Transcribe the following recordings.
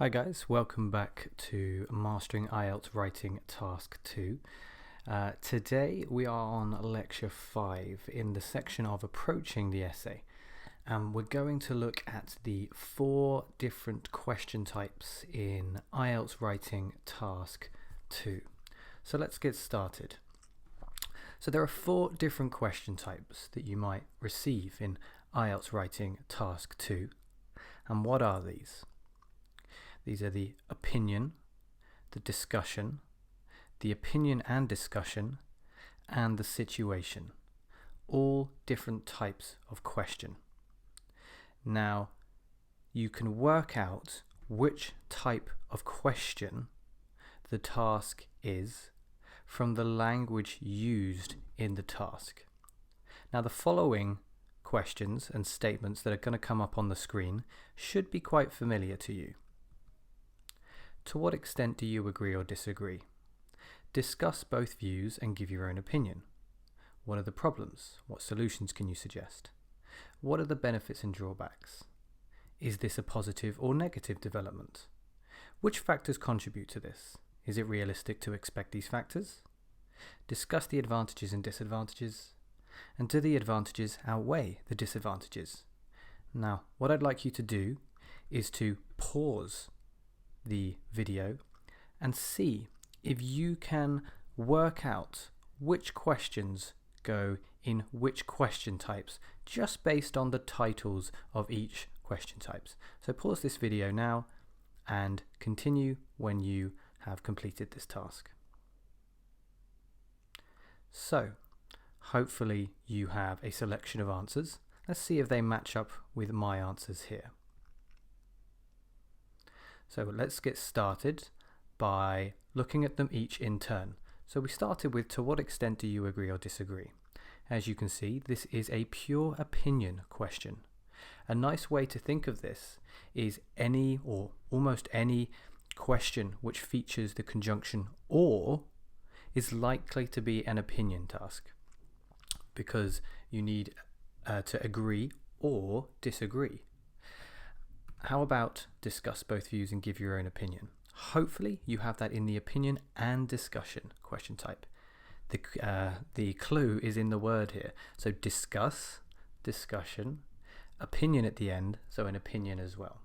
Hi guys, welcome back to Mastering IELTS Writing Task 2. Today we are on Lecture 5 in the section of Approaching the Essay, and we're going to look at the 4 different question types in IELTS Writing Task 2. So let's get started. So there are 4 different question types that you might receive in IELTS Writing Task 2, and what are these? These are the opinion, the discussion, the opinion and discussion, and the situation. All different types of question. Now, you can work out which type of question the task is from the language used in the task. Now, the following questions and statements that are going to come up on the screen should be quite familiar to you. To what extent do you agree or disagree? Discuss both views and give your own opinion. What are the problems? What solutions can you suggest? What are the benefits and drawbacks? Is this a positive or negative development? Which factors contribute to this? Is it realistic to expect these factors? Discuss the advantages and disadvantages. And do the advantages outweigh the disadvantages? Now, what I'd like you to do is to pause the video and see if you can work out which questions go in which question types just based on the titles of each question types. So pause this video now and continue when you have completed this task. So hopefully you have a selection of answers. Let's see if they match up with my answers here. So let's get started by looking at them each in turn. So we started with, to what extent do you agree or disagree? As you can see, this is a pure opinion question. A nice way to think of this is any or almost any question which features the conjunction or is likely to be an opinion task, because you need to agree or disagree. How about discuss both views and give your own opinion? Hopefully you have that in the opinion and discussion question type. The clue is in the word here. So discuss, discussion, opinion at the end, so an opinion as well.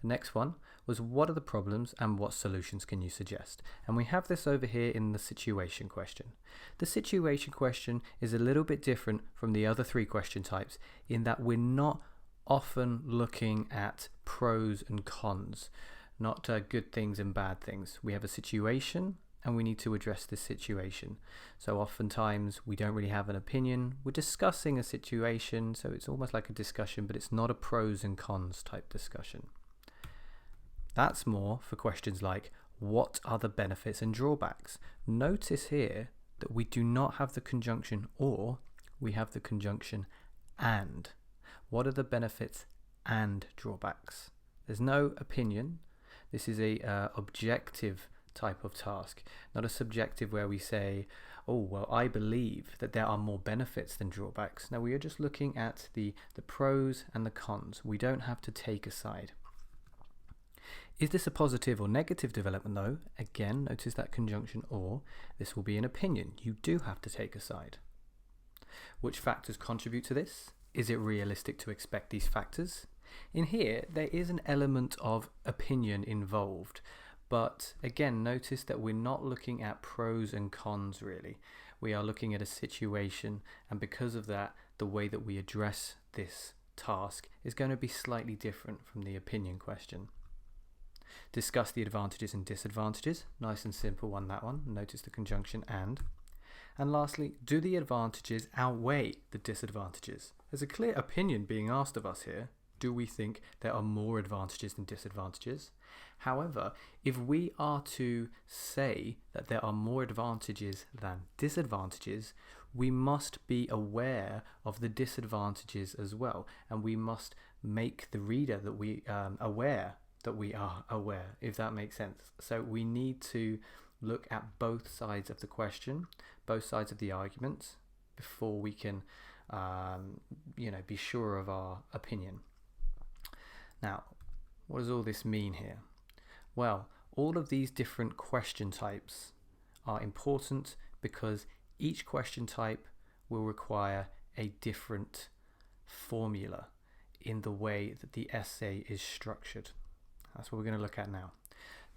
The next one was, what are the problems and what solutions can you suggest? And we have this over here in the situation question. The situation question is a little bit different from the other 3 question types in that we're not often looking at pros and cons, not good things and bad things. We have a situation and we need to address this situation. So oftentimes we don't really have an opinion. We're discussing a situation, so it's almost like a discussion, but it's not a pros and cons type discussion. That's more for questions like, what are the benefits and drawbacks? Notice here that we do not have the conjunction or, we have the conjunction and. What are the benefits and drawbacks? There's no opinion. This is a objective type of task, not a subjective where we say, oh, well, I believe that there are more benefits than drawbacks. Now, we are just looking at the pros and the cons. We don't have to take a side. Is this a positive or negative development though? Again, notice that conjunction or. This will be an opinion. You do have to take a side. Which factors contribute to this? Is it realistic to expect these factors? In here, there is an element of opinion involved, but again, notice that we're not looking at pros and cons really. We are looking at a situation, and because of that, the way that we address this task is going to be slightly different from the opinion question. Discuss the advantages and disadvantages. Nice and simple on that one. Notice the conjunction and. And lastly, do the advantages outweigh the disadvantages? There's a clear opinion being asked of us here. Do we think there are more advantages than disadvantages? However, if we are to say that there are more advantages than disadvantages, we must be aware of the disadvantages as well, and we must make the reader that we aware that we are aware, if that makes sense. So we need to look at both sides of the question, both sides of the argument, before we can be sure of our opinion. Now, what does all this mean here? Well, all of these different question types are important because each question type will require a different formula in the way that the essay is structured. That's what we're going to look at now.